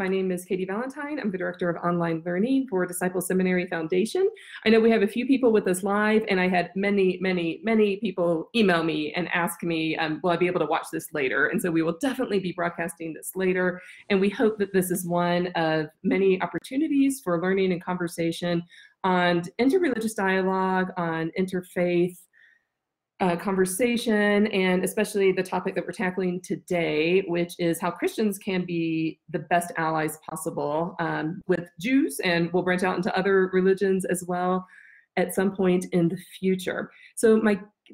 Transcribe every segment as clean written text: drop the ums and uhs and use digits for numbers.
My name is Katy Valentine. I'm the Director of Online Learning for Disciple Seminary Foundation. I know we have a few people with us live, and I had many people email me and ask me, will I be able to watch this later? And so we will definitely be broadcasting this later. And we hope that this is one of many opportunities for learning and conversation on interreligious dialogue, on interfaith conversation, and especially the topic that we're tackling today, which is how Christians can be the best allies possible with Jews, and we'll branch out into other religions as well at some point in the future. So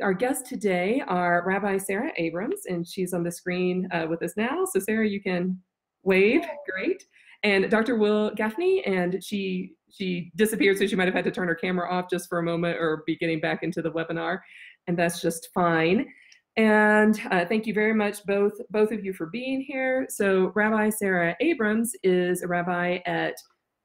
our guests today are Rabbi Sara Abrams, and she's on the screen with us now. So Sara, you can wave, great. And Dr. Wil Gafney, and she disappeared, so she might have had to turn her camera off just for a moment or be getting back into the webinar. And that's just fine. And thank you very much, both of you, for being here. So Rabbi Sara Abrams is a rabbi at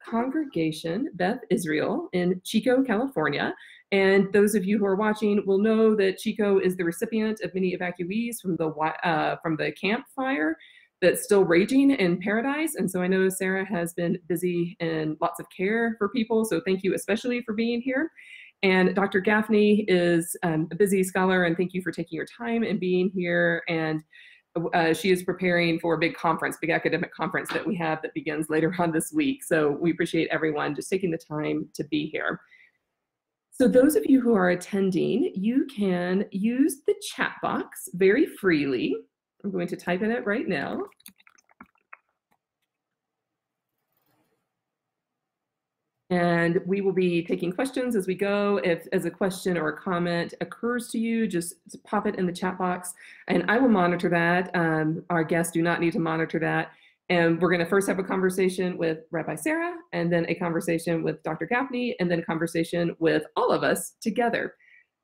Congregation Beth Israel in Chico, California. And those of you who are watching will know that Chico is the recipient of many evacuees from the camp fire that's still raging in Paradise. And so I know Sara has been busy in lots of care for people. So thank you especially for being here. And Dr. Gafney is a busy scholar, and thank you for taking your time and being here. And she is preparing for a big academic conference that we have that begins later on this week. So we appreciate everyone just taking the time to be here. So those of you who are attending, you can use the chat box very freely. I'm going to type in it right now. And we will be taking questions as we go. If as a question or a comment occurs to you, just pop it in the chat box, and I will monitor that. Our guests do not need to monitor that. And we're going to first have a conversation with Rabbi Sara, and then a conversation with Dr. Gafney, and then a conversation with all of us together.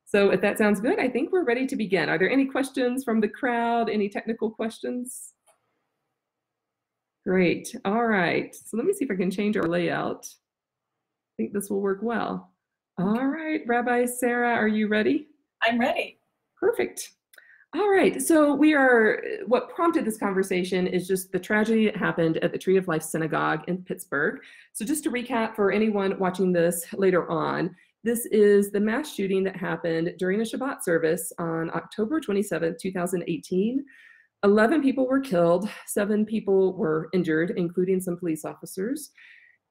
So if that sounds good, I think we're ready to begin. Are there any questions from the crowd? Any technical questions? Great. All right. So let me see if I can change our layout. I think this will work well. All right, Rabbi Sara, are you ready? I'm ready. Perfect. All right, so what prompted this conversation is just the tragedy that happened at the Tree of Life Synagogue in Pittsburgh. So just to recap for anyone watching this later on, this is the mass shooting that happened during a Shabbat service on October 27, 2018. 11 people were killed, 7 people were injured, including some police officers.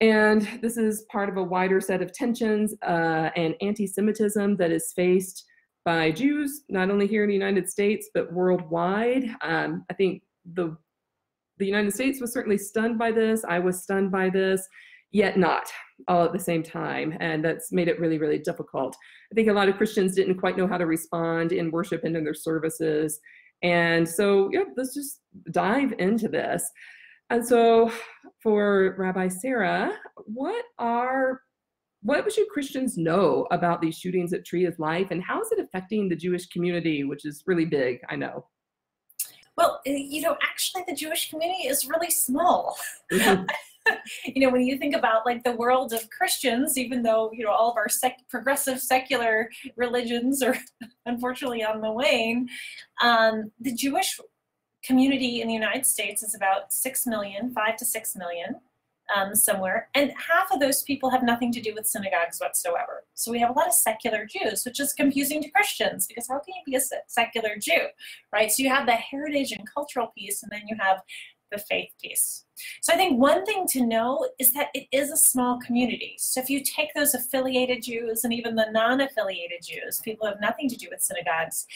And this is part of a wider set of tensions and anti-Semitism that is faced by Jews, not only here in the United States, but worldwide. I think the United States was certainly stunned by this. I was stunned by this, yet not all at the same time. And that's made it really, really difficult. I think a lot of Christians didn't quite know how to respond in worship and in their services. And so, yeah, let's just dive into this. And so for Rabbi Sara, what should Christians know about these shootings at Tree of Life, and how is it affecting the Jewish community, which is really big, I know? Well, actually the Jewish community is really small. Mm-hmm. When you think about like the world of Christians, even though, all of our progressive secular religions are unfortunately on the wane, the Jewish community in the United States is about 6 million, 5 to 6 million, somewhere. And half of those people have nothing to do with synagogues whatsoever. So we have a lot of secular Jews, which is confusing to Christians, because how can you be a secular Jew, right? So you have the heritage and cultural piece, and then you have the faith piece. So I think one thing to know is that it is a small community. So if you take those affiliated Jews and even the non-affiliated Jews, people who have nothing to do with synagogues,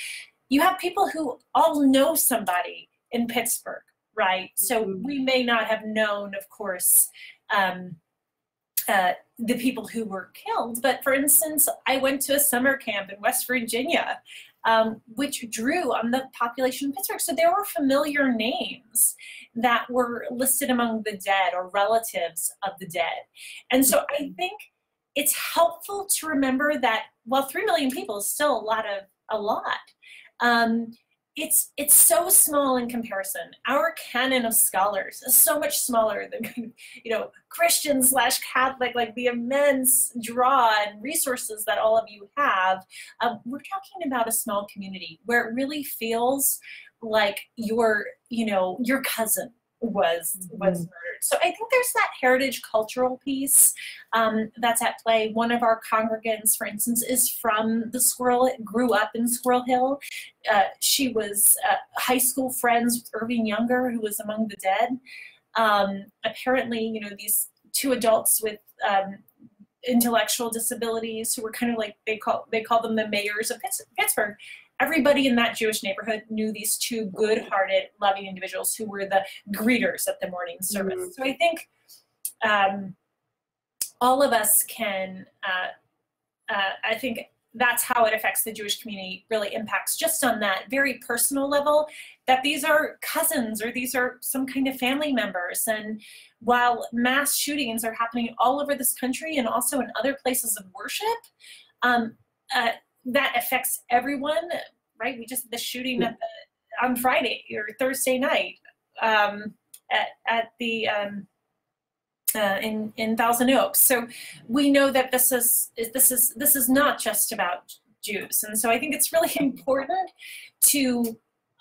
you have people who all know somebody in Pittsburgh, right? So we may not have known, of course, the people who were killed, but for instance, I went to a summer camp in West Virginia, which drew on the population of Pittsburgh. So there were familiar names that were listed among the dead or relatives of the dead. And so I think it's helpful to remember that while 3 million people is still a lot, it's so small in comparison. Our canon of scholars is so much smaller than, Christian/Catholic, like the immense draw and resources that all of you have. We're talking about a small community where it really feels like your cousin was murdered. So I think there's that heritage cultural piece that's at play. One of our congregants, for instance, is from grew up in Squirrel Hill. She was high school friends with Irving Younger, who was among the dead. Apparently, these two adults with intellectual disabilities who were kind of like, they call them the mayors of Pittsburgh. Everybody in that Jewish neighborhood knew these two good-hearted, loving individuals who were the greeters at the morning service. So I think all of us can, I think that's how it affects the Jewish community, really impacts just on that very personal level, that these are cousins or these are some kind of family members. And while mass shootings are happening all over this country and also in other places of worship, that affects everyone, right? We just had the shooting on Friday or Thursday night at the in Thousand Oaks. So we know that this is not just about Jews, and so I think it's really important to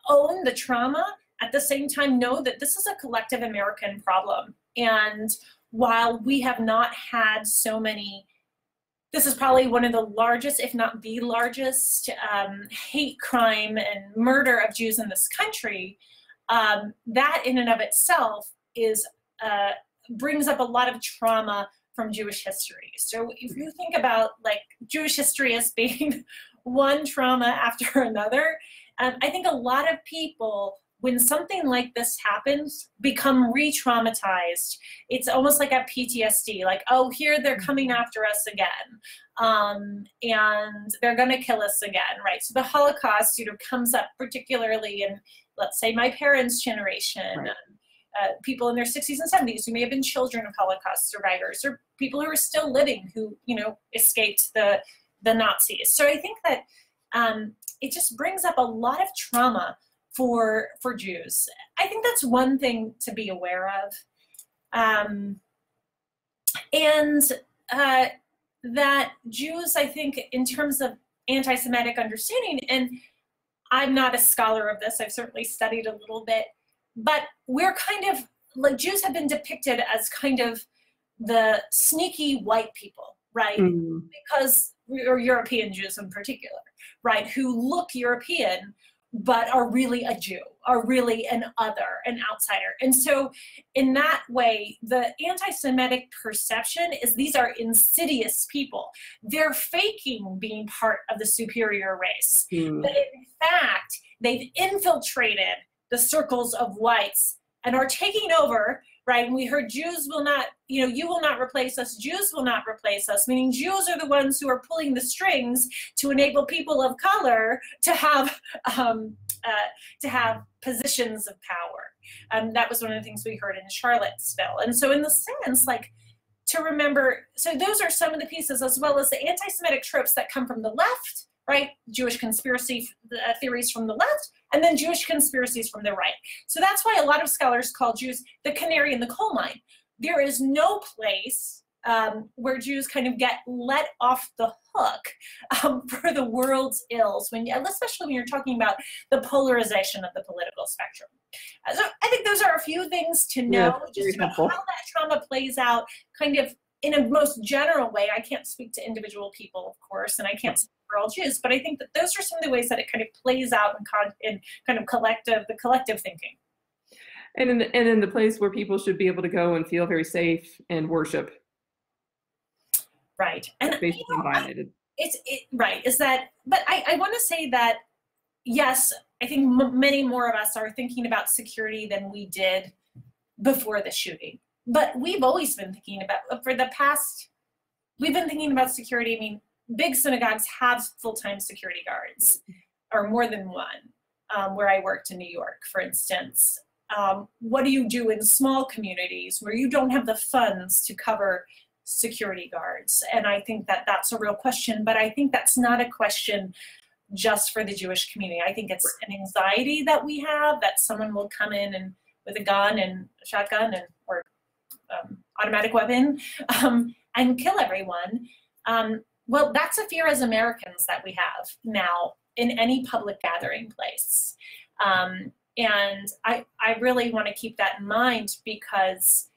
own the trauma. At the same time, know that this is a collective American problem, and while we have not had so many. This is probably one of the largest, if not the largest, hate crime and murder of Jews in this country. That in and of itself brings up a lot of trauma from Jewish history. So if you think about Jewish history as being one trauma after another, I think a lot of people, when something like this happens, become re-traumatized. It's almost like a PTSD, like, oh, here they're coming after us again, and they're gonna kill us again, right? So the Holocaust, comes up particularly in, let's say, my parents' generation, right. People in their 60s and 70s who may have been children of Holocaust survivors, or people who are still living who, escaped the Nazis. So I think that it just brings up a lot of trauma for Jews. I think that's one thing to be aware of. And that Jews, I think, in terms of anti-Semitic understanding, and I'm not a scholar of this, I've certainly studied a little bit, but we're kind of, Jews have been depicted as kind of the sneaky white people, right? Because or European Jews in particular, right, who look European, but are really a Jew, are really an other, an outsider. And so in that way, the anti-Semitic perception is these are insidious people. They're faking being part of the superior race. But in fact, they've infiltrated the circles of whites and are taking over, right? And we heard Jews will not, you will not replace us, Jews will not replace us, meaning Jews are the ones who are pulling the strings to enable people of color to have positions of power. That was one of the things we heard in Charlottesville. And so in the sense, to remember, so those are some of the pieces, as well as the anti-Semitic tropes that come from the left, right? Jewish conspiracy theories from the left, and then Jewish conspiracies from the right. So that's why a lot of scholars call Jews the canary in the coal mine. There is no place where Jews kind of get let off the hook for the world's ills, especially when you're talking about the polarization of the political spectrum. So I think those are a few things to know, just about how that trauma plays out kind of in a most general way. I can't speak to individual people, of course, and I can't speak for all Jews, but I think that those are some of the ways that it kind of plays out in kind of the collective thinking. And in the place where people should be able to go and feel very safe and worship. Right. And violated. But I want to say that, yes, I think many more of us are thinking about security than we did before the shooting. But we've always been thinking about, we've been thinking about security. I mean, big synagogues have full-time security guards, or more than one, where I worked in New York, for instance. What do you do in small communities where you don't have the funds to cover security guards? And I think that that's a real question, but I think that's not a question just for the Jewish community. I think it's an anxiety that we have, that someone will come in and with a gun and a shotgun or automatic weapon and kill everyone. Well, that's a fear as Americans that we have now in any public gathering place. And I really want to keep that in mind, because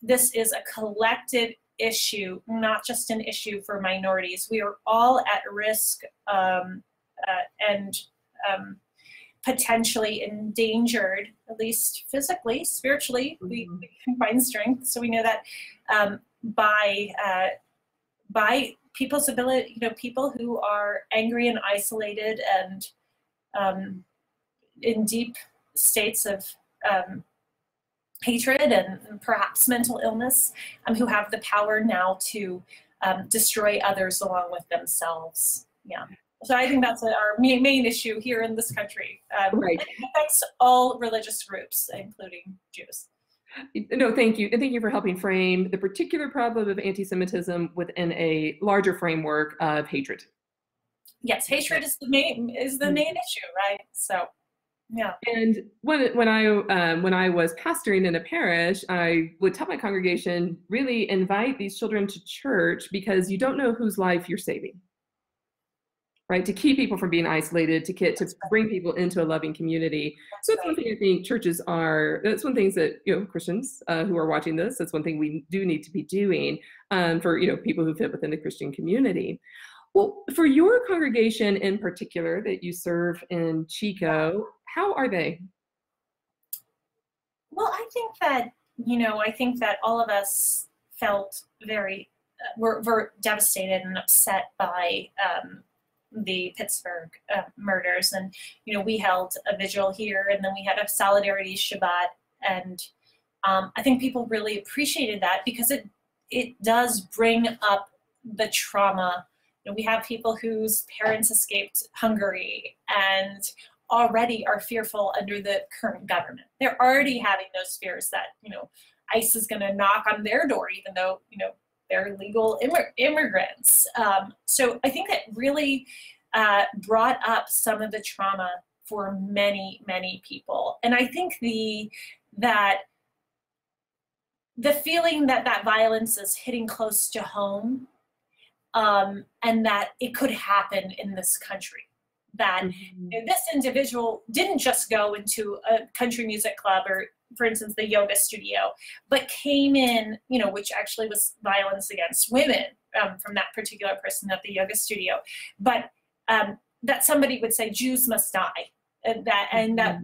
this is a collective issue, not just an issue for minorities. We are all at risk and potentially endangered, at least physically, spiritually. We can find strength. So we know that by people's ability, people who are angry and isolated and in deep states of hatred and perhaps mental illness, who have the power now to destroy others along with themselves. Yeah. So I think that's our main issue here in this country. Right. It affects all religious groups, including Jews. No, thank you. And thank you for helping frame the particular problem of anti-Semitism within a larger framework of hatred. Yes, hatred is the main issue, right? So, yeah. And when I was pastoring in a parish, I would tell my congregation, really invite these children to church, because you don't know whose life you're saving. Right, to keep people from being isolated, to bring people into a loving community. So that's one thing I think churches are. That's one thing that Christians who are watching this. That's one thing we do need to be doing for people who fit within the Christian community. Well, for your congregation in particular that you serve in Chico, how are they? Well, I think that all of us felt very were devastated and upset by the Pittsburgh murders, and we held a vigil here, and then we had a solidarity Shabbat, and I think people really appreciated that, because it does bring up the trauma. We have people whose parents escaped Hungary and already are fearful under the current government. They're already having those fears that ICE is going to knock on their door, even though they're legal immigrants. So I think that really brought up some of the trauma for many, many people. And I think the feeling that violence is hitting close to home, and that it could happen in this country. That this individual didn't just go into a country music club or, for instance, the yoga studio, but came in, which actually was violence against women from that particular person at the yoga studio. But that somebody would say Jews must die, and that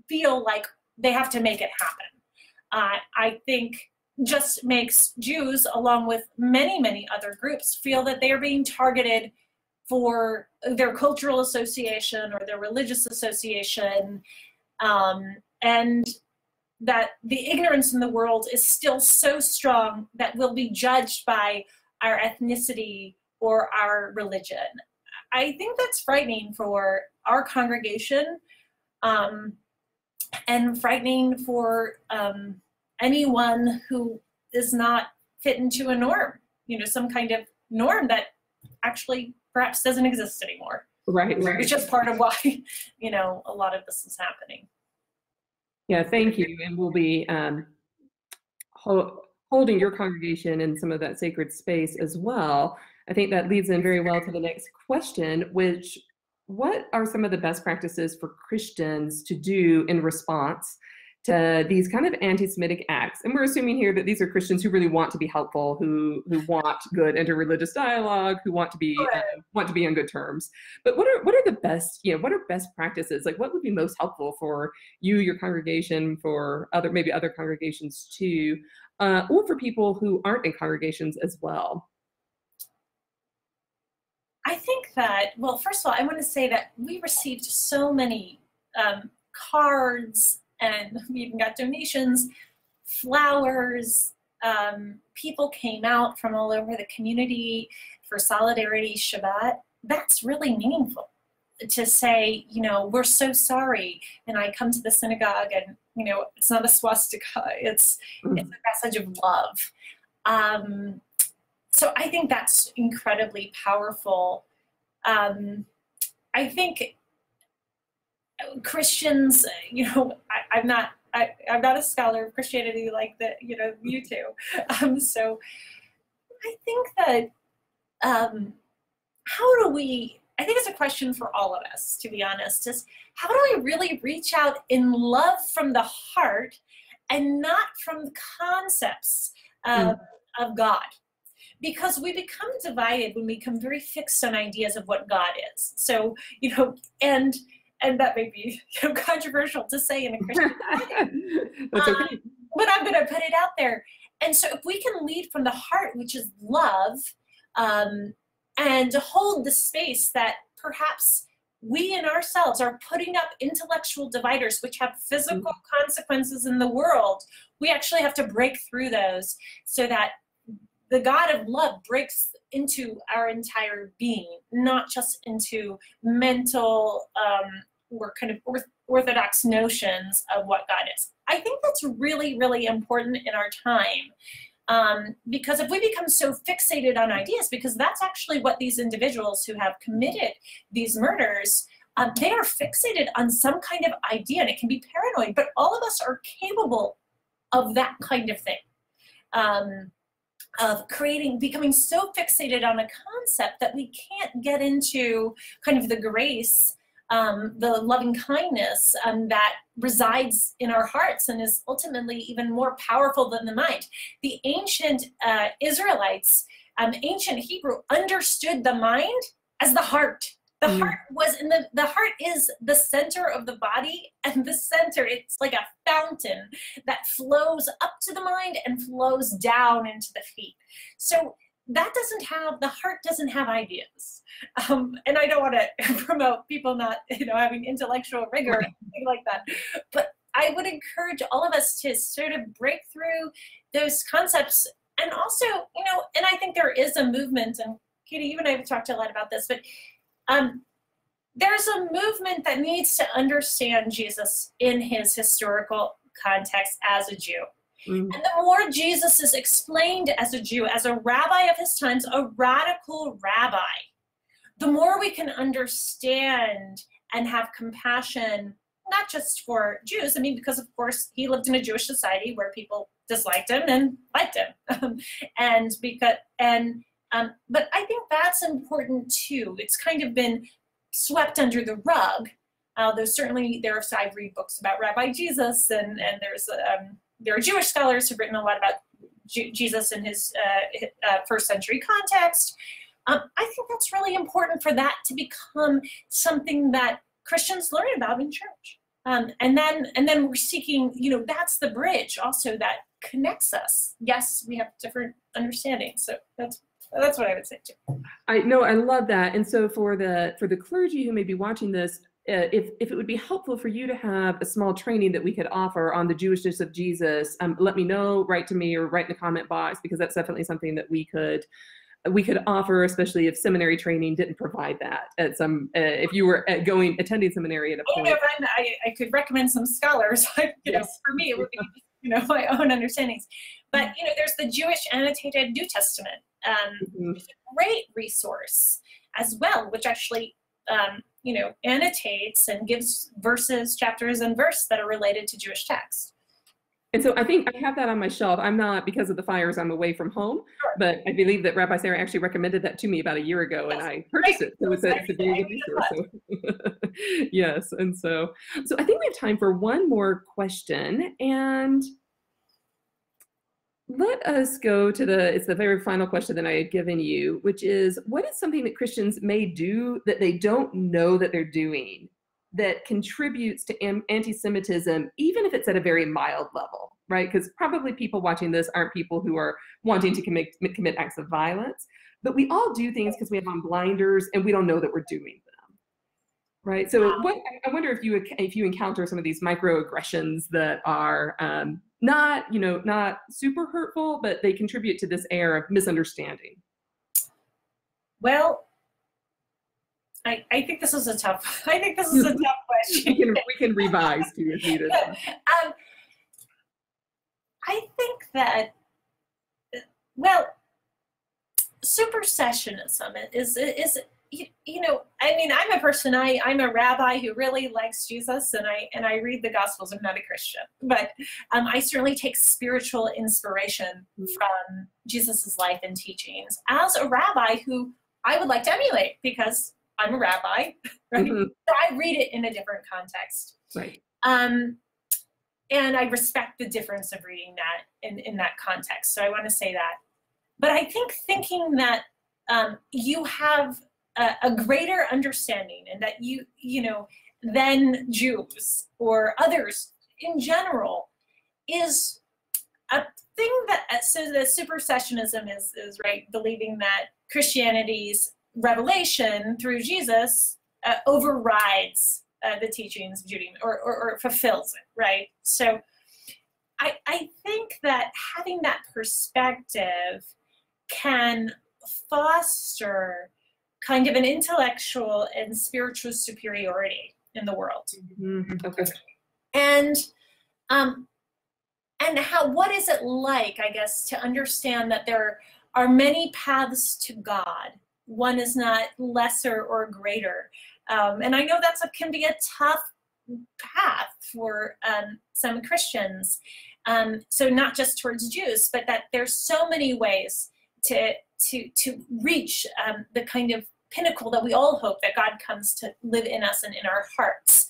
feel like they have to make it happen. I think just makes Jews, along with many, many other groups, feel that they are being targeted for their cultural association or their religious association, and that the ignorance in the world is still so strong that we'll be judged by our ethnicity or our religion. I think that's frightening for our congregation, and frightening for anyone who is not fit into a norm, some kind of norm that actually perhaps doesn't exist anymore. Right. It's just part of why, a lot of this is happening. Yeah, thank you. And we'll be holding your congregation in some of that sacred space as well. I think that leads in very well to the next question, which, what are some of the best practices for Christians to do in response to these kind of anti-Semitic acts? And we're assuming here that these are Christians who really want to be helpful, who want good interreligious dialogue, who want to be on good terms. But what are the best, what are best practices? Like, what would be most helpful for you, your congregation, for maybe other congregations too, or for people who aren't in congregations as well? I think that, well, first of all, I want to say that we received so many cards, and we even got donations, flowers. People came out from all over the community for Solidarity Shabbat. That's really meaningful to say, we're so sorry. And I come to the synagogue, and, it's not a swastika, it's a message of love. So I think that's incredibly powerful. I think Christians, I'm not a scholar of Christianity like that, you two. So I think that how do we I think it's a question for all of us, to be honest, is how do I really reach out in love from the heart and not from the concepts of God? Because we become divided when we become very fixed on ideas of what God is. So, and that may be controversial to say in a Christian setting. That's okay. But I'm going to put it out there. And so if we can lead from the heart, which is love, and hold the space that perhaps we in ourselves are putting up intellectual dividers which have physical consequences in the world, we actually have to break through those so that the God of love breaks into our entire being, not just into mental or kind of orthodox notions of what God is. I think that's really, really important in our time. Because if we become so fixated on ideas, because that's actually what these individuals who have committed these murders, they are fixated on some kind of idea, and it can be paranoid, but all of us are capable of that kind of thing. Of becoming so fixated on a concept that we can't get into kind of the grace, the loving kindness that resides in our hearts and is ultimately even more powerful than the mind. The ancient Israelites, ancient Hebrew, understood the mind as the heart. The heart was the heart is the center of the body, and the center, it's like a fountain that flows up to the mind and flows down into the feet. So the heart doesn't have ideas. And I don't want to promote people not, having intellectual rigor or anything like that. But I would encourage all of us to sort of break through those concepts. And also, and I think there is a movement, and Katy, you and I have talked a lot about this, but there's a movement that needs to understand Jesus in his historical context as a Jew. And the more Jesus is explained as a Jew, as a rabbi of his times, a radical rabbi, the more we can understand and have compassion, not just for Jews, because of course he lived in a Jewish society where people disliked him and liked him. But I think that's important too. It's kind of been swept under the rug. I've read books about Rabbi Jesus, and there are Jewish scholars who've written a lot about Jesus in his first century context. I think that's really important for that to become something that Christians learn about in church. And then we're seeking, that's the bridge also that connects us. Yes, we have different understandings. So that's what I would say too. I love that. And so for the clergy who may be watching this, if it would be helpful for you to have a small training that we could offer on the Jewishness of Jesus, let me know, write to me or write in the comment box, because that's definitely something that we could offer, especially if seminary training didn't provide that at some, if you were attending seminary at a point. I could recommend some scholars. For me, it would be, my own understandings. But, there's the Jewish annotated New Testament, which is a great resource as well, which actually, annotates and gives verses, chapters, and verse that are related to Jewish text. And so I think I have that on my shelf. I'm not, because of the fires, I'm away from home, but I believe that Rabbi Sara actually recommended that to me about a year ago, and I purchased it. So it's a very good resource. So, yes. And so I think we have time for one more question, and let us go to it's the very final question that I had given you, which is, what is something that Christians may do that they don't know that they're doing that contributes to anti-Semitism, even if it's at a very mild level, right? Because probably people watching this aren't people who are wanting to commit acts of violence, but we all do things because we have on blinders and we don't know that we're doing them, right? So I wonder if you encounter some of these microaggressions that are not super hurtful, but they contribute to this air of misunderstanding. Well, I think this is a tough. I think this is a tough question. we can revise too if needed. I think that supersessionism is I'm a person. I'm a rabbi who really likes Jesus, and I read the Gospels. I'm not a Christian, but I certainly take spiritual inspiration from Jesus's life and teachings as a rabbi who I would like to emulate, because I'm a rabbi, right? Mm-hmm. So I read it in a different context. Right. And I respect the difference of reading that in that context. So I want to say that. But I think thinking that you have a greater understanding, and that you know, than Jews or others in general, is a thing that, so the supersessionism is right, believing that Christianity's revelation through Jesus overrides the teachings of Judaism, or fulfills it, right? So I think that having that perspective can foster kind of an intellectual and spiritual superiority in the world. Mm-hmm. Okay. And what is it like, I guess, to understand that there are many paths to God. One is not lesser or greater. And I know can be a tough path for some Christians. So not just towards Jews, but that there's so many ways to reach the kind of pinnacle that we all hope that God comes to live in us and in our hearts.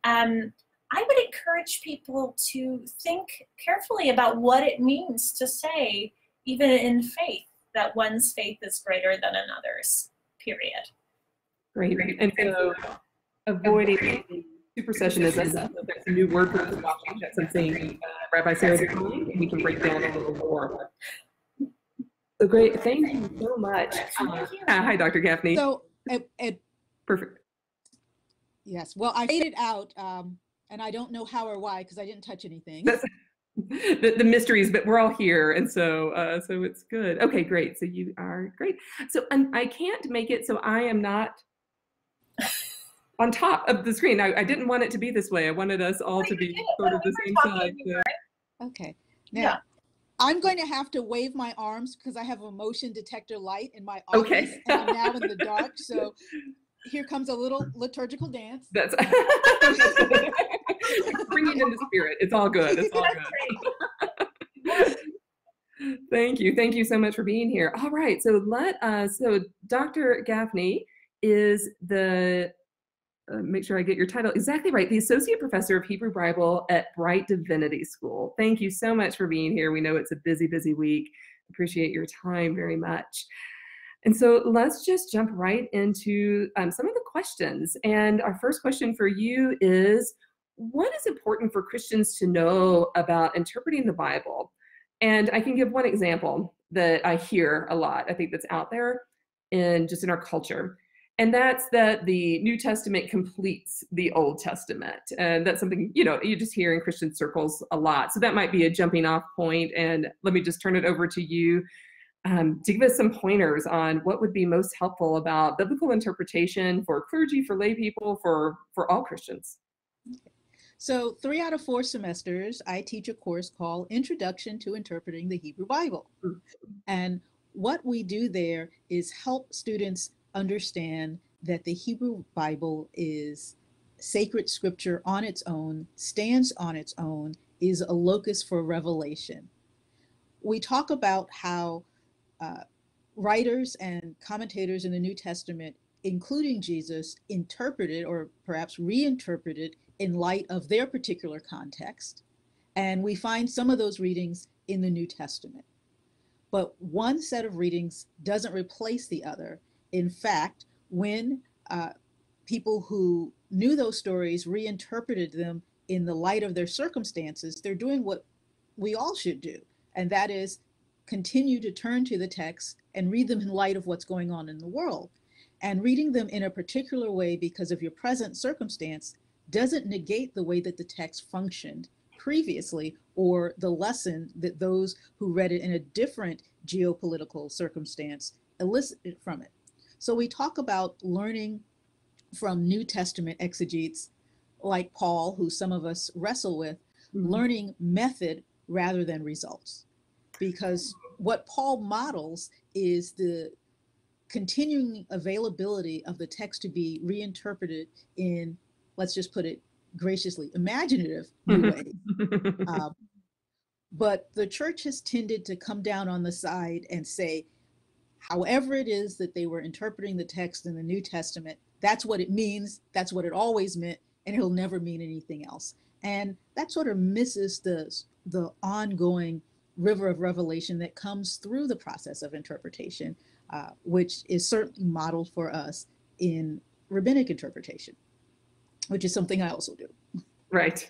I would encourage people to think carefully about what it means to say, even in faith, that one's faith is greater than another's, period. Great. And so avoiding supersessionism, that's a new word for this watching. That's something Rabbi Sara defined, and we can break down a little more. So great. Thank you so much. Hi, Dr. Gafney. So, Perfect. Yes. Well, I faded out, and I don't know how or why, because I didn't touch anything. That's the mysteries, but we're all here, and so so it's good. Okay, great. So you are great. So I can't make it, so I am not on top of the screen. I didn't want it to be this way. I wanted us all to be sort of the same side. So. Okay. Now, I'm going to have to wave my arms because I have a motion detector light in my office, okay. and I'm now in the dark. So here comes a little liturgical dance. That's bringing in the spirit. It's all good. It's all good. Thank you. Thank you so much for being here. All right. So so Dr. Gafney is the make sure I get your title exactly right. The Associate Professor of Hebrew Bible at Bright Divinity School. Thank you so much for being here. We know it's a busy, busy week. Appreciate your time very much. And so let's just jump right into some of the questions. And our first question for you is, what is important for Christians to know about interpreting the Bible? And I can give one example that I hear a lot, I think that's out there just in our culture. And that's that the New Testament completes the Old Testament. And that's something, you just hear in Christian circles a lot. So that might be a jumping off point. And let me just turn it over to you to give us some pointers on what would be most helpful about biblical interpretation for clergy, for lay people, for all Christians. So 3 out of 4 semesters, I teach a course called Introduction to Interpreting the Hebrew Bible. Mm-hmm. And what we do there is help students understand that the Hebrew Bible is sacred scripture on its own, stands on its own, is a locus for revelation. We talk about how writers and commentators in the New Testament, including Jesus, interpreted or perhaps reinterpreted in light of their particular context. And we find some of those readings in the New Testament. But one set of readings doesn't replace the other. In fact, when people who knew those stories reinterpreted them in the light of their circumstances, they're doing what we all should do, and that is continue to turn to the text and read them in light of what's going on in the world. And reading them in a particular way because of your present circumstance doesn't negate the way that the text functioned previously, or the lesson that those who read it in a different geopolitical circumstance elicited from it. So we talk about learning from New Testament exegetes like Paul, who some of us wrestle with, learning method rather than results. Because what Paul models is the continuing availability of the text to be reinterpreted in, let's just put it graciously, imaginative new ways. But the church has tended to come down on the side and say, however it is that they were interpreting the text in the New Testament, that's what it means, that's what it always meant, and it'll never mean anything else. And that sort of misses the ongoing river of revelation that comes through the process of interpretation, which is certainly modeled for us in rabbinic interpretation, which is something I also do. Right.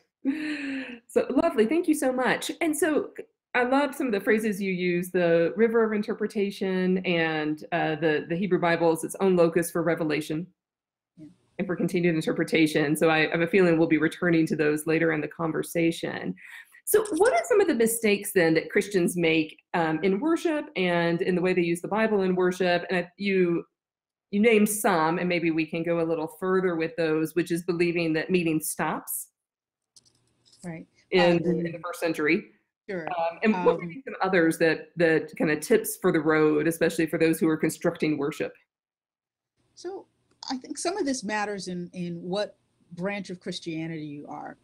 So lovely. Thank you so much. And so I love some of the phrases you use, the river of interpretation and the Hebrew Bible is its own locus for revelation and for continued interpretation. So I have a feeling we'll be returning to those later in the conversation. So what are some of the mistakes then that Christians make in worship and in the way they use the Bible in worship? And you named some, and maybe we can go a little further with those, which is believing that meaning stops. Right. In the first century. Sure. And what would be some others that kind of tips for the road, especially for those who are constructing worship? So I think some of this matters in what branch of Christianity you are.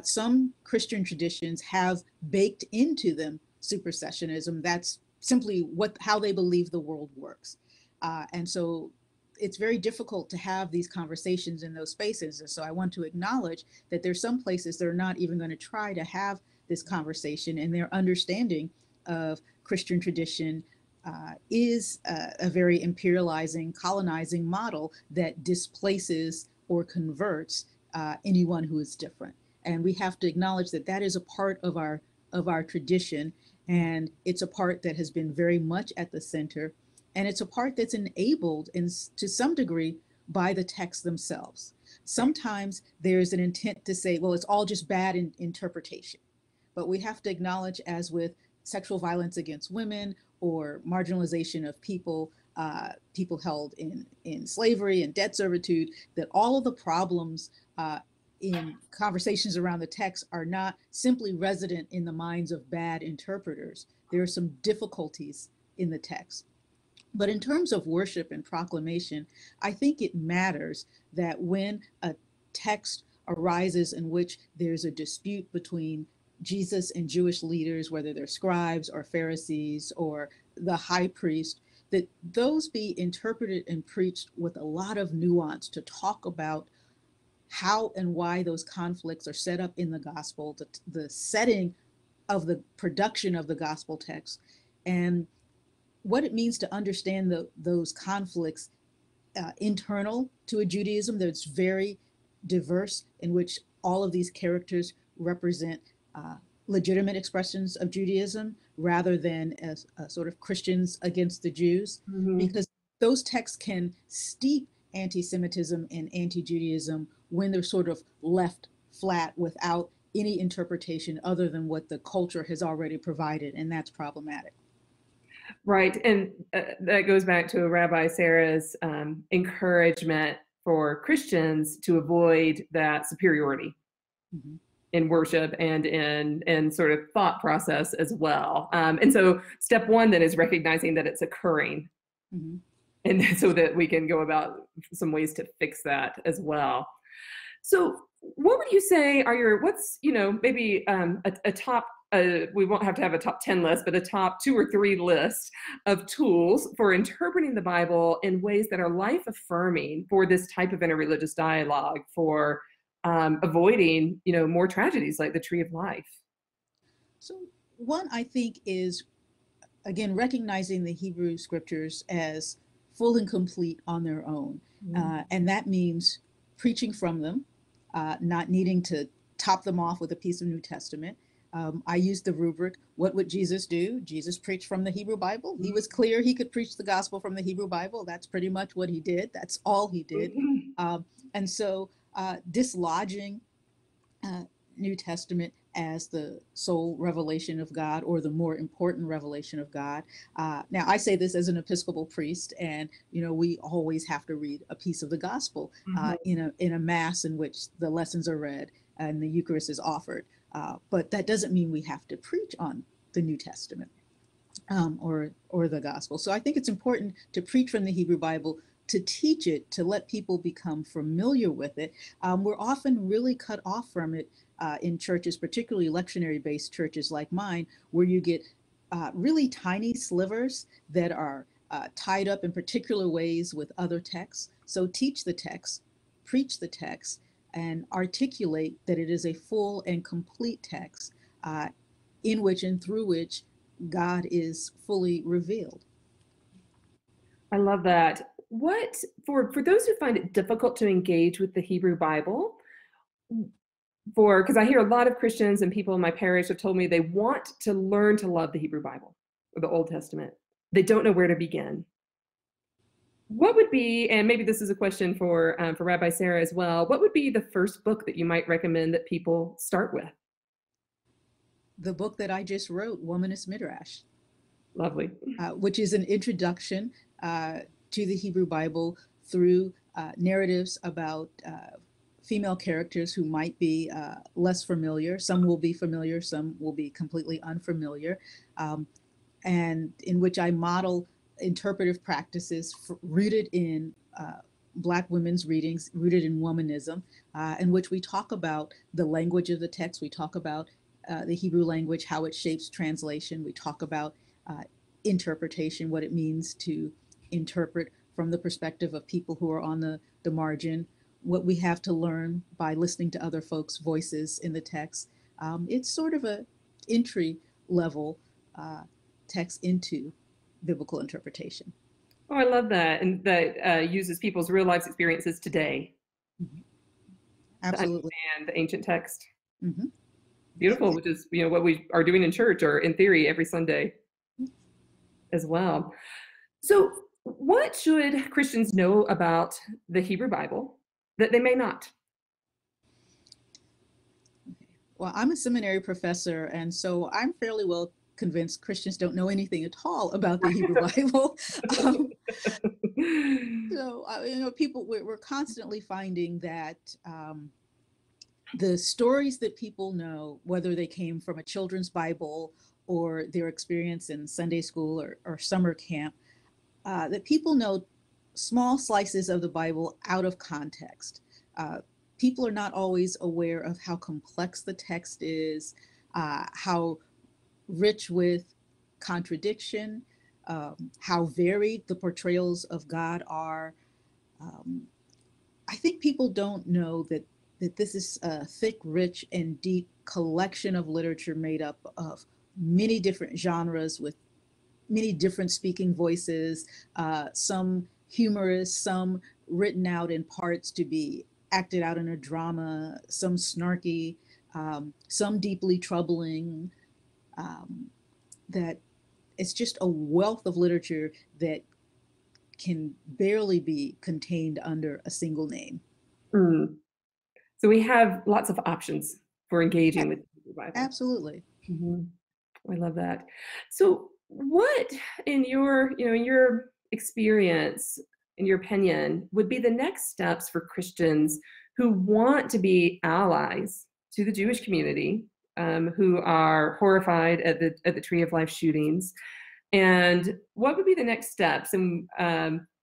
Some Christian traditions have baked into them supersessionism. That's simply how they believe the world works. And so it's very difficult to have these conversations in those spaces. And so I want to acknowledge that there's some places that are not even going to try to have this conversation, and their understanding of Christian tradition is a very imperializing, colonizing model that displaces or converts anyone who is different. And we have to acknowledge that that is a part of our tradition, and it's a part that has been very much at the center. And it's a part that's enabled to some degree by the texts themselves. Sometimes there's an intent to say, well, it's all just bad interpretation. But we have to acknowledge, as with sexual violence against women or marginalization of people held in slavery and debt servitude, that all of the problems in conversations around the text are not simply resident in the minds of bad interpreters. There are some difficulties in the text. But in terms of worship and proclamation, I think it matters that when a text arises in which there's a dispute between Jesus and Jewish leaders, whether they're scribes or Pharisees or the high priest, that those be interpreted and preached with a lot of nuance to talk about how and why those conflicts are set up in the gospel, the setting of the production of the gospel text, and what it means to understand those conflicts internal to a Judaism that's very diverse, in which all of these characters represent legitimate expressions of Judaism rather than as sort of Christians against the Jews, because those texts can steep anti-Semitism and anti-Judaism when they're sort of left flat without any interpretation other than what the culture has already provided, and that's problematic. Right, and that goes back to Rabbi Sara's encouragement for Christians to avoid that superiority in worship and in sort of thought process as well. And so step one then is recognizing that it's occurring, and so that we can go about some ways to fix that as well. So what would you say are maybe a top, we won't have to have a top 10 list, but a top 2 or 3 list of tools for interpreting the Bible in ways that are life affirming for this type of interreligious dialogue, for avoiding, more tragedies like the Tree of Life? So one, I think, is, again, recognizing the Hebrew scriptures as full and complete on their own. And that means preaching from them, not needing to top them off with a piece of New Testament. I used the rubric, what would Jesus do? Jesus preached from the Hebrew Bible. He was clear he could preach the gospel from the Hebrew Bible. That's pretty much what he did. That's all he did. And so dislodging New Testament as the sole revelation of God, or the more important revelation of God. Now, I say this as an Episcopal priest, and we always have to read a piece of the gospel in a mass in which the lessons are read and the Eucharist is offered. But that doesn't mean we have to preach on the New Testament or the gospel. So I think it's important to preach from the Hebrew Bible, to teach it, to let people become familiar with it. We're often really cut off from it in churches, particularly lectionary-based churches like mine, where you get really tiny slivers that are tied up in particular ways with other texts. So teach the text, preach the text, and articulate that it is a full and complete text in which and through which God is fully revealed. I love that. What, for those who find it difficult to engage with the Hebrew Bible, because I hear a lot of Christians and people in my parish have told me they want to learn to love the Hebrew Bible or the Old Testament. They don't know where to begin. What would be, and maybe this is a question for Rabbi Sara as well, what would be the first book that you might recommend that people start with? The book that I just wrote, Womanist Midrash. Lovely. Which is an introduction to the Hebrew Bible through narratives about female characters who might be less familiar. Some will be familiar, some will be completely unfamiliar, and in which I model interpretive practices rooted in Black women's readings, rooted in womanism, in which we talk about the language of the text, we talk about the Hebrew language, how it shapes translation, we talk about interpretation, what it means to interpret from the perspective of people who are on the margin, what we have to learn by listening to other folks' voices in the text. It's sort of a entry level text into biblical interpretation. Oh, I love that. And that uses people's real life experiences today. Mm-hmm. Absolutely. And the ancient text. Mm-hmm. Beautiful, which is what we are doing in church or in theory every Sunday as well. So what should Christians know about the Hebrew Bible that they may not? Well, I'm a seminary professor, and so I'm fairly well convinced Christians don't know anything at all about the Hebrew Bible. People, we're constantly finding that the stories that people know, whether they came from a children's Bible or their experience in Sunday school or summer camp, that people know small slices of the Bible out of context. People are not always aware of how complex the text is, how rich with contradiction, how varied the portrayals of God are. I think people don't know that this is a thick, rich, and deep collection of literature made up of many different genres with many different speaking voices, some humorous, some written out in parts to be acted out in a drama, some snarky, some deeply troubling, that it's just a wealth of literature that can barely be contained under a single name. Mm. So we have lots of options for engaging with the Bible. Absolutely. Mm-hmm. I love that. So what, in your experience, in your opinion, would be the next steps for Christians who want to be allies to the Jewish community, who are horrified at the Tree of Life shootings? And what would be the next steps? And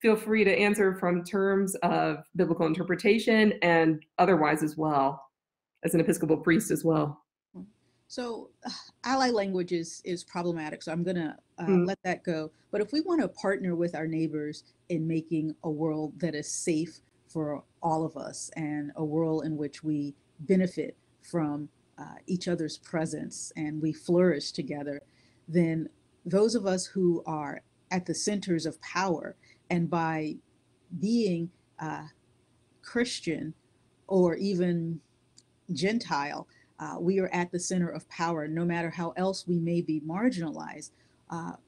feel free to answer from terms of biblical interpretation and otherwise as well, as an Episcopal priest as well. So ally language is problematic, so I'm going to let that go. But if we want to partner with our neighbors in making a world that is safe for all of us and a world in which we benefit from each other's presence and we flourish together, then those of us who are at the centers of power, and by being Christian or even Gentile, we are at the center of power, no matter how else we may be marginalized.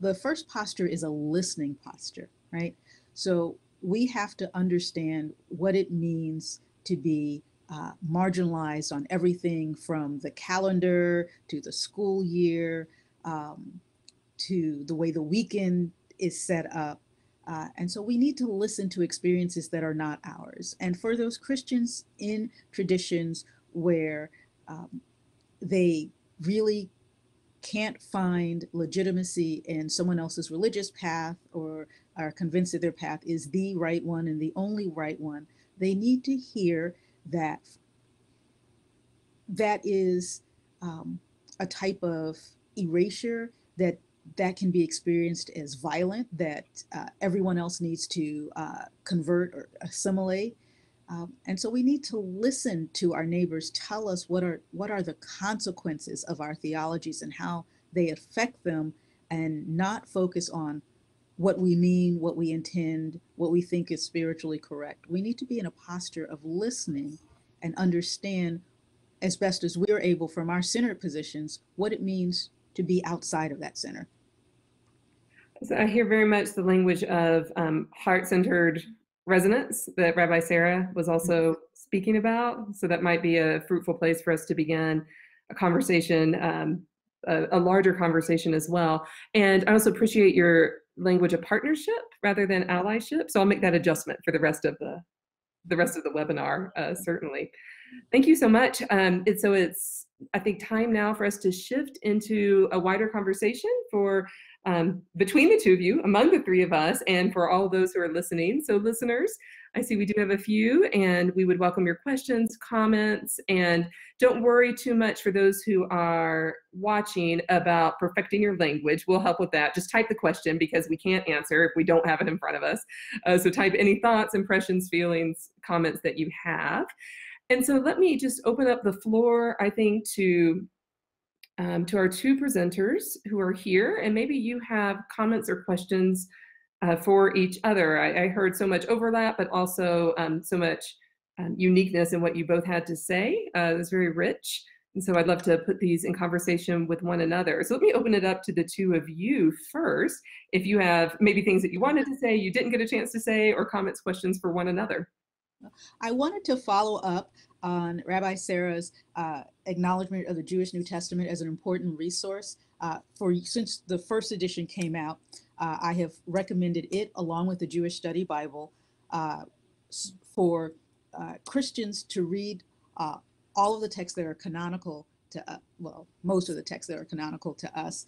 The first posture is a listening posture, right? So we have to understand what it means to be marginalized on everything from the calendar to the school year, to the way the weekend is set up. And so we need to listen to experiences that are not ours. And for those Christians in traditions where they really can't find legitimacy in someone else's religious path or are convinced that their path is the right one and the only right one, they need to hear that that is a type of erasure that that can be experienced as violent, that everyone else needs to convert or assimilate. And so we need to listen to our neighbors tell us what are the consequences of our theologies and how they affect them, and not focus on what we mean, what we intend, what we think is spiritually correct. We need to be in a posture of listening and understand as best as we're able from our centered positions what it means to be outside of that center. So I hear very much the language of heart-centered resonance that Rabbi Sara was also speaking about. So that might be a fruitful place for us to begin a conversation, a larger conversation as well. And I also appreciate your language of partnership rather than allyship. So I'll make that adjustment for the rest of the webinar, certainly. Thank you so much. So it's, I think, time now for us to shift into a wider conversation for between the two of you, among the three of us, and for all those who are listening. So listeners, I see we do have a few, and we would welcome your questions, comments, and don't worry too much for those who are watching about perfecting your language. We'll help with that. Just type the question because we can't answer if we don't have it in front of us. So type any thoughts, impressions, feelings, comments that you have. And so let me just open up the floor, I think, to our two presenters who are here, and maybe you have comments or questions for each other. I heard so much overlap, but also so much uniqueness in what you both had to say. It was very rich, and so I'd love to put these in conversation with one another. So let me open it up to the two of you first. If you have maybe things that you wanted to say, you didn't get a chance to say, or comments, questions for one another. I wanted to follow up on Rabbi Sara's acknowledgement of the Jewish New Testament as an important resource. Since the first edition came out, I have recommended it along with the Jewish Study Bible for Christians to read all of the texts that are canonical to, well, most of the texts that are canonical to us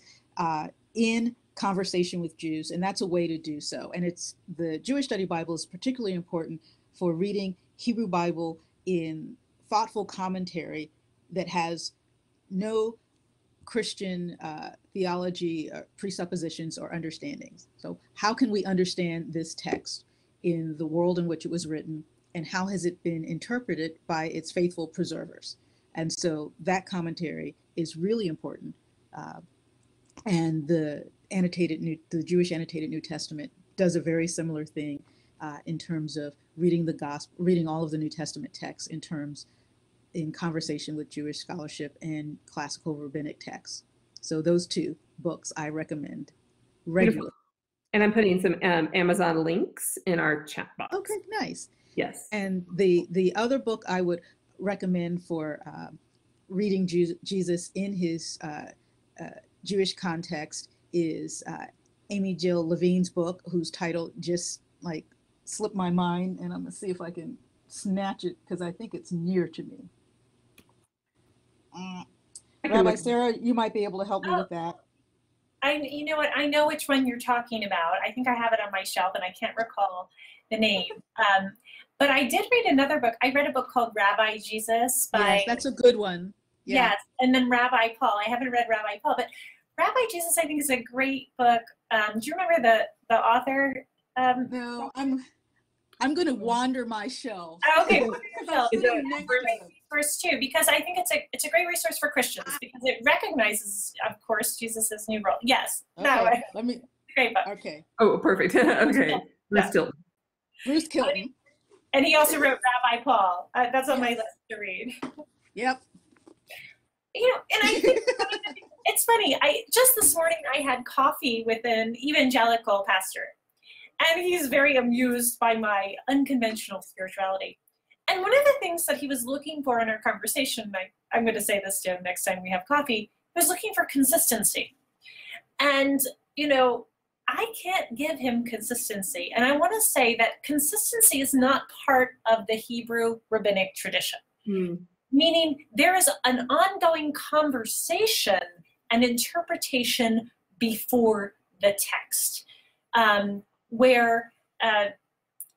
in conversation with Jews, and that's a way to do so. And the Jewish Study Bible is particularly important for reading Hebrew Bible in thoughtful commentary that has no Christian theology, presuppositions, or understandings. So how can we understand this text in the world in which it was written, and how has it been interpreted by its faithful preservers? And so that commentary is really important. And the Jewish Annotated New Testament does a very similar thing in terms of reading the gospel, reading all of the New Testament texts in conversation with Jewish scholarship and classical rabbinic texts. So those two books I recommend regularly. Beautiful. And I'm putting some Amazon links in our chat box. Okay, nice. Yes. And the other book I would recommend for reading Jesus in his Jewish context is Amy Jill Levine's book, whose title just like slipped my mind, and I'm gonna see if I can snatch it because I think it's near to me. Rabbi Sara, you might be able to help me with that. You know what? I know which one you're talking about. I think I have it on my shelf, and I can't recall the name. But I did read another book. I read a book called Rabbi Jesus by. Yes, that's a good one. Yeah. Yes, and then Rabbi Paul. I haven't read Rabbi Paul, but Rabbi Jesus, I think, is a great book. Do you remember the author? No, I'm going to wander my shelf. Okay, resource too, because I think it's a great resource for Christians because it recognizes, of course, Jesus's new role. Yes. Okay. No. Great book. Okay. Oh, perfect. Okay. Bruce Kilton. And he also wrote Rabbi Paul. That's on my list to read. Yep. You know, and I think it's funny. Just this morning I had coffee with an evangelical pastor, and he's very amused by my unconventional spirituality. And one of the things that he was looking for in our conversation, I'm going to say this to him next time we have coffee, he was looking for consistency. And, you know, I can't give him consistency. And I want to say that consistency is not part of the Hebrew rabbinic tradition. Meaning there is an ongoing conversation and interpretation before the text, where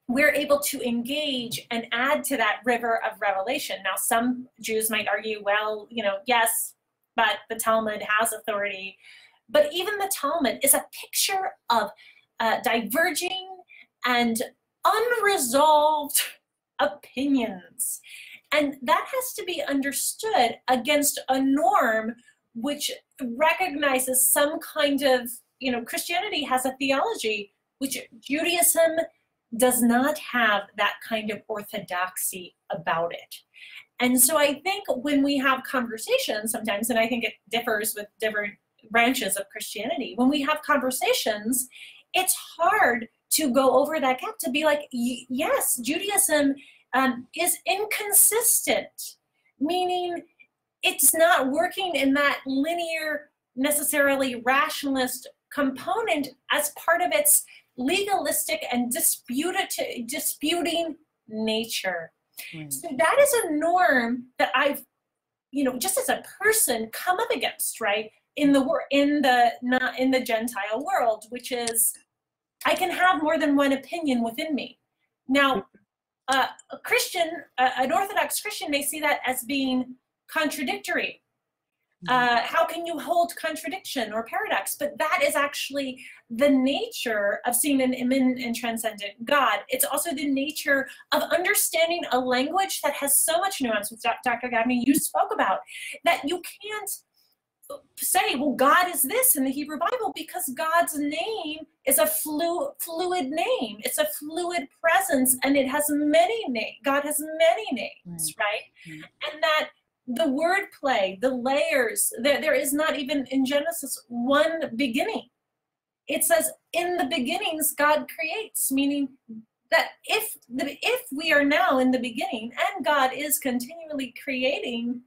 we're able to engage and add to that river of revelation. Now, some Jews might argue, well, you know, yes, but the Talmud has authority. But even the Talmud is a picture of diverging and unresolved opinions. And that has to be understood against a norm which recognizes some kind of, Christianity has a theology, which Judaism does not have that kind of orthodoxy about it. And so I think when we have conversations sometimes, and I think it differs with different branches of Christianity, when we have conversations, it's hard to go over that gap, to be like, yes, Judaism is inconsistent, meaning it's not working in that linear, necessarily rationalist component as part of its legalistic and disputing nature. Right. So that is a norm that I've, just as a person, come up against, right, in the Gentile world, which is I can have more than one opinion within me. Now, a Christian, an Orthodox Christian may see that as being contradictory. How can you hold contradiction or paradox? But that is actually the nature of seeing an immanent and transcendent God. It's also the nature of understanding a language that has so much nuance, which Dr. Gafney, you spoke about, that you can't say, well, God is this in the Hebrew Bible, because God's name is a fluid name. It's a fluid presence, and it has many names. God has many names, right? And that the wordplay, the layers, there is not even in Genesis one beginning. It says, in the beginnings, God creates, meaning that if we are now in the beginning and God is continually creating,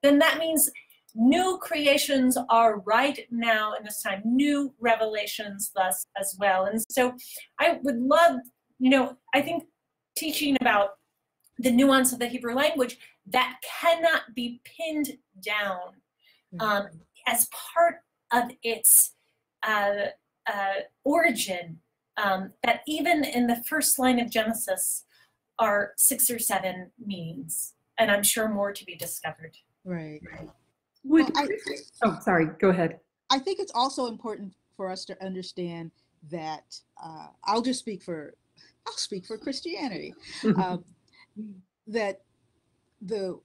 then that means new creations are right now in this time, new revelations thus as well. And so I would love, I think teaching about the nuance of the Hebrew language that cannot be pinned down as part of its origin, that even in the first line of Genesis are 6 or 7 meanings, and I'm sure more to be discovered. Right. Sorry, go ahead. I think it's also important for us to understand that I'll speak for Christianity. That the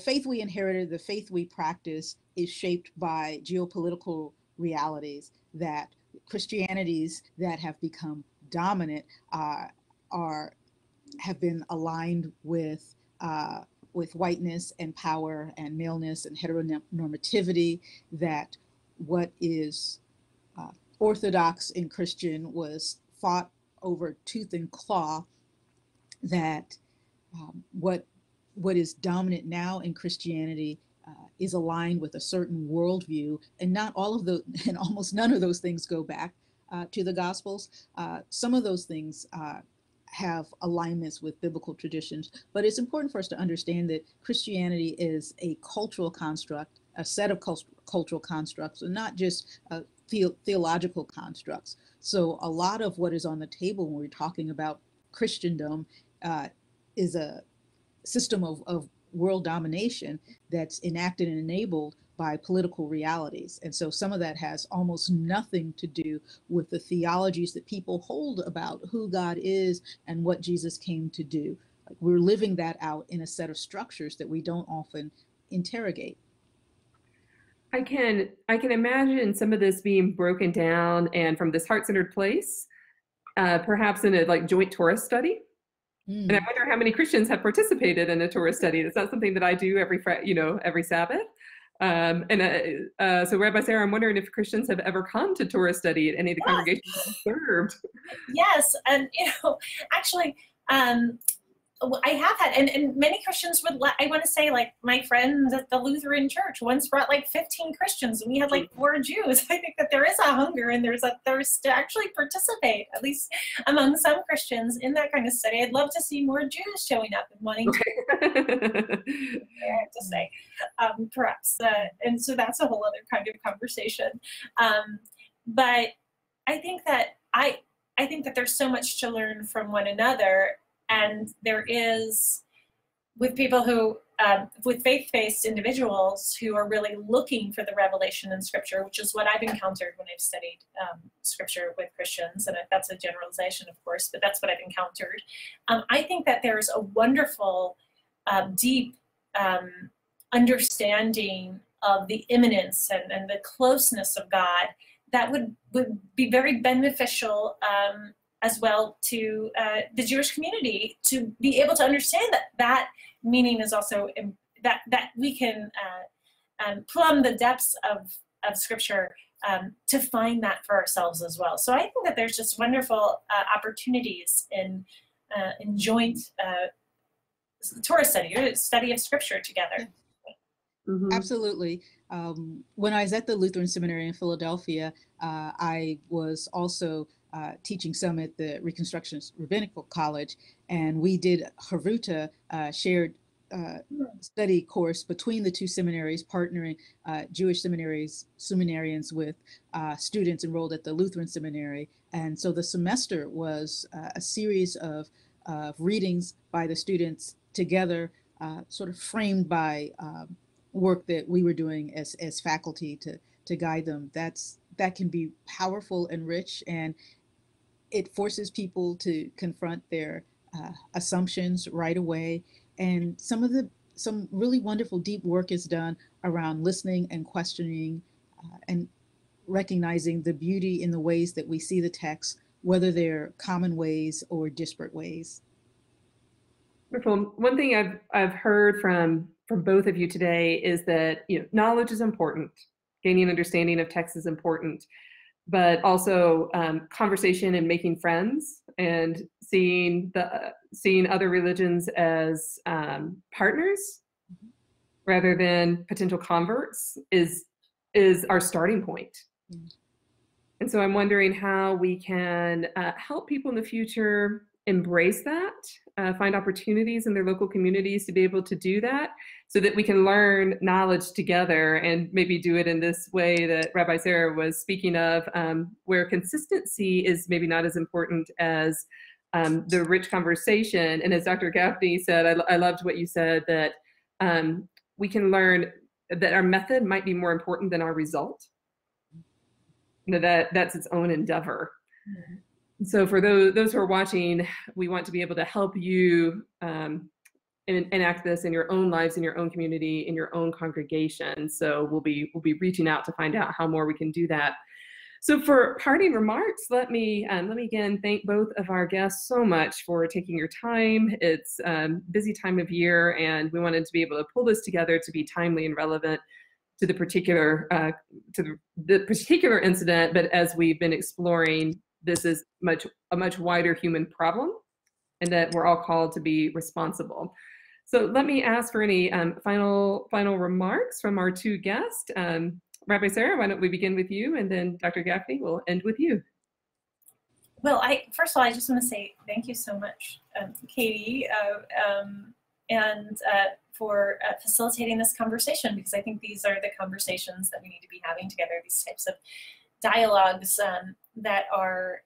faith we inherited, the faith we practice, is shaped by geopolitical realities. That Christianities that have become dominant have been aligned with whiteness and power and maleness and heteronormativity. That what is orthodox in Christian was fought over tooth and claw. That what is dominant now in Christianity is aligned with a certain worldview, and not all of and almost none of those things go back to the Gospels. Some of those things have alignments with biblical traditions, but it's important for us to understand that Christianity is a cultural construct, a set of cultural constructs, and not just theological constructs. So a lot of what is on the table when we're talking about Christendom is a system of world domination that's enacted and enabled by political realities. And so some of that has almost nothing to do with the theologies that people hold about who God is and what Jesus came to do. Like, we're living that out in a set of structures that we don't often interrogate. I can imagine some of this being broken down and from this heart-centered place, perhaps in a joint Torah study. And I wonder how many Christians have participated in a Torah study. It's not something that I do every Sabbath. So Rabbi Sara, I'm wondering if Christians have ever come to Torah study at any of the congregations that served. Yes, and actually, I have had, and many Christians would, I want to say, like my friend at the Lutheran Church once brought 15 Christians, and we had 4 Jews. I think that there is a hunger and there's a thirst to actually participate, at least among some Christians, in that kind of study. I'd love to see more Jews showing up and wanting to, I have to say, perhaps. And so that's a whole other kind of conversation. But I think that I think that there's so much to learn from one another. And there is with people who, with faith-based individuals who are really looking for the revelation in Scripture, which is what I've encountered when I've studied Scripture with Christians, and that's a generalization, of course, but that's what I've encountered. I think that there's a wonderful, deep understanding of the immanence and the closeness of God that would be very beneficial as well to the Jewish community, to be able to understand that meaning is also that we can plumb the depths of Scripture to find that for ourselves as well. So I think that there's just wonderful opportunities in joint Torah study of Scripture together. Mm-hmm. Absolutely. When I was at the Lutheran Seminary in Philadelphia, I was also teaching some at the Reconstructionist Rabbinical College, and we did Haruta, shared study course between the two seminaries, partnering Jewish seminarians with students enrolled at the Lutheran Seminary. And so the semester was a series of readings by the students together, sort of framed by work that we were doing as faculty to guide them. That can be powerful and rich, and it forces people to confront their assumptions right away. And some really wonderful deep work is done around listening and questioning and recognizing the beauty in the ways that we see the text, whether they're common ways or disparate ways. Wonderful. One thing I've heard from both of you today is that knowledge is important, gaining understanding of text is important, but also conversation and making friends and seeing other religions as partners rather than potential converts is our starting point. Mm-hmm. And so I'm wondering how we can help people in the future embrace that, find opportunities in their local communities to be able to do that, so that we can learn knowledge together and maybe do it in this way that Rabbi Sara was speaking of, where consistency is maybe not as important as the rich conversation. And as Dr. Gafney said, I loved what you said, that we can learn that our method might be more important than our result. That's its own endeavor. Mm-hmm. So for those who are watching, we want to be able to help you enact this in your own lives, in your own community, in your own congregation. So we'll be reaching out to find out how more we can do that. So for parting remarks, let me again thank both of our guests so much for taking your time. It's a busy time of year, and we wanted to be able to pull this together to be timely and relevant to the particular incident. But as we've been exploring, this is a much wider human problem, and that we're all called to be responsible. So let me ask for any final remarks from our two guests. Rabbi Sara, why don't we begin with you, and then Dr. Gafney will end with you. Well, first of all, I just want to say thank you so much, Katie, and for facilitating this conversation, because I think these are the conversations that we need to be having together, these types of dialogues that are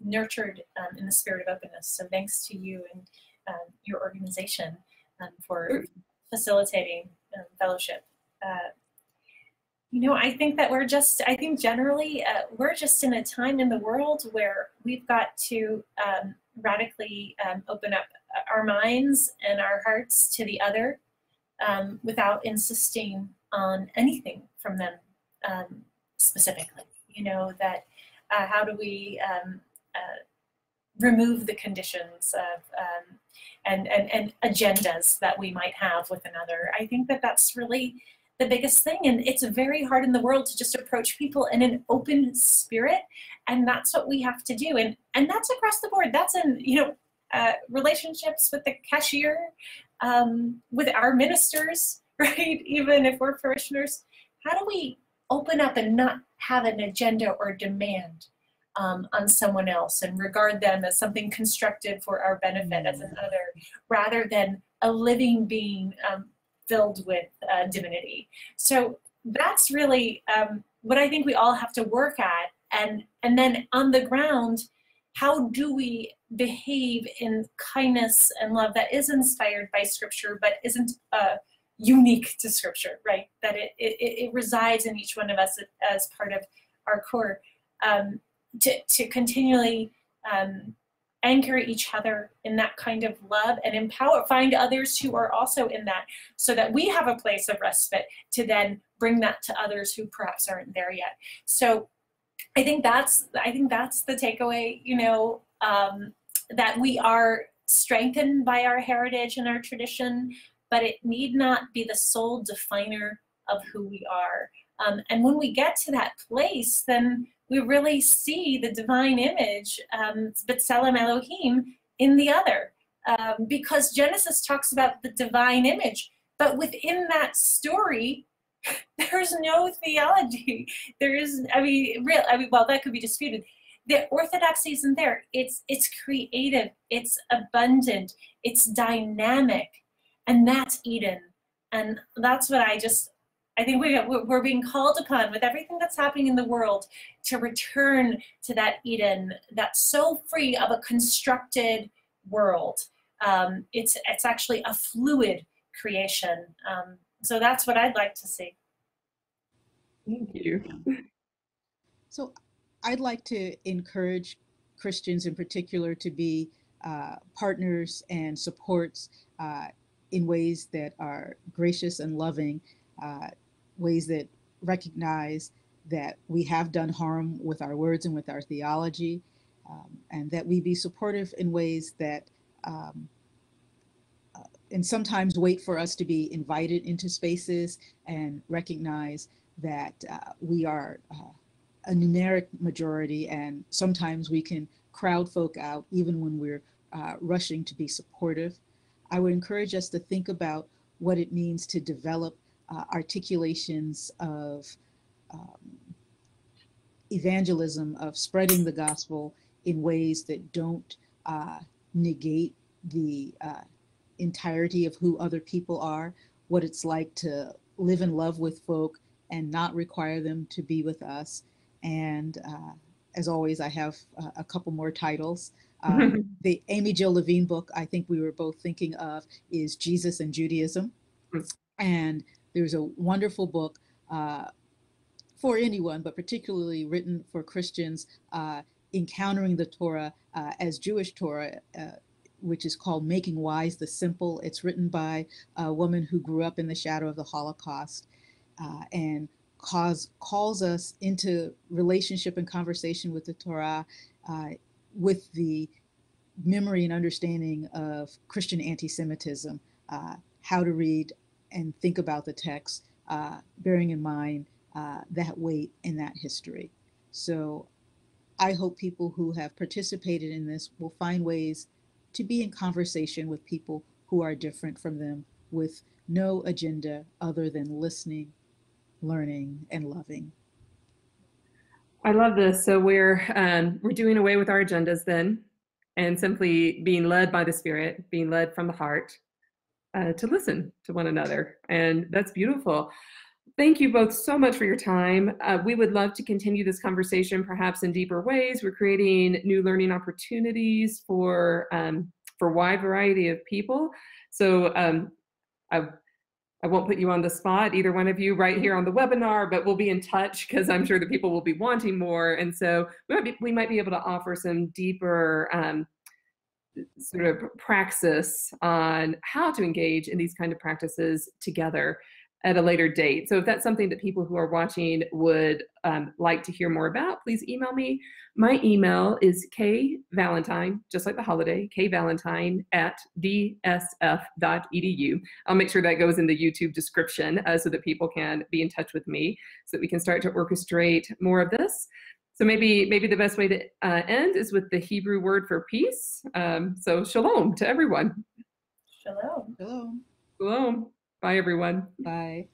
nurtured in the spirit of openness. So thanks to you and your organization for facilitating fellowship. I think that generally we're just in a time in the world where we've got to radically open up our minds and our hearts to the other without insisting on anything from them specifically. That how do we remove the conditions of and agendas that we might have with another. I think that that's really the biggest thing, and it's very hard in the world to just approach people in an open spirit, and that's what we have to do, and that's across the board. That's in relationships with the cashier, with our ministers, right? Even if we're parishioners, how do we open up and not have an agenda or demand on someone else and regard them as something constructive for our benefit as another, rather than a living being filled with divinity? So that's really what I think we all have to work at, and then on the ground, how do we behave in kindness and love that is inspired by Scripture, but isn't unique to Scripture, right? That it resides in each one of us as part of our core. To continually anchor each other in that kind of love and find others who are also in that, so that we have a place of respite to then bring that to others who perhaps aren't there yet. So I think that's the takeaway, that we are strengthened by our heritage and our tradition, but it need not be the sole definer of who we are. And when we get to that place, then we really see the divine image, B'Tselem Elohim, in the other. Because Genesis talks about the divine image, but within that story, there's no theology. There is, well, that could be disputed. The orthodoxy isn't there. It's creative, it's abundant, it's dynamic, and that's Eden. And that's what I think we're being called upon with everything that's happening in the world to return to that Eden that's so free of a constructed world. It's actually a fluid creation. So that's what I'd like to see. Thank you. So I'd like to encourage Christians in particular to be partners and supports in ways that are gracious and loving, ways that recognize that we have done harm with our words and with our theology, and that we be supportive in ways that and sometimes wait for us to be invited into spaces and recognize that we are a numeric majority, and sometimes we can crowd folk out even when we're rushing to be supportive. I would encourage us to think about what it means to develop articulations of evangelism, of spreading the gospel in ways that don't negate the entirety of who other people are, what it's like to live in love with folk and not require them to be with us. And as always, I have a couple more titles. The Amy Jill Levine book I think we were both thinking of is Jesus and Judaism. And there's a wonderful book for anyone, but particularly written for Christians, encountering the Torah as Jewish Torah, which is called Making Wise the Simple. It's written by a woman who grew up in the shadow of the Holocaust and calls us into relationship and conversation with the Torah, with the memory and understanding of Christian anti-Semitism, how to read and think about the text, bearing in mind that weight and that history. So I hope people who have participated in this will find ways to be in conversation with people who are different from them, with no agenda other than listening, learning, and loving. I love this. So we're doing away with our agendas then, and simply being led by the Spirit, being led from the heart to listen to one another. And that's beautiful. Thank you both so much for your time. We would love to continue this conversation perhaps in deeper ways. We're creating new learning opportunities for a wide variety of people. So I won't put you on the spot, either one of you, right here on the webinar, but we'll be in touch because I'm sure that people will be wanting more. And so we might be able to offer some deeper sort of praxis on how to engage in these kind of practices together at a later date. So if that's something that people who are watching would like to hear more about, please email me. My email is kvalentine, just like the holiday, kvalentine@dsf.edu. I'll make sure that goes in the YouTube description so that people can be in touch with me, so that we can start to orchestrate more of this. So maybe the best way to end is with the Hebrew word for peace. So shalom to everyone. Shalom. Shalom. Shalom. Bye, everyone. Bye.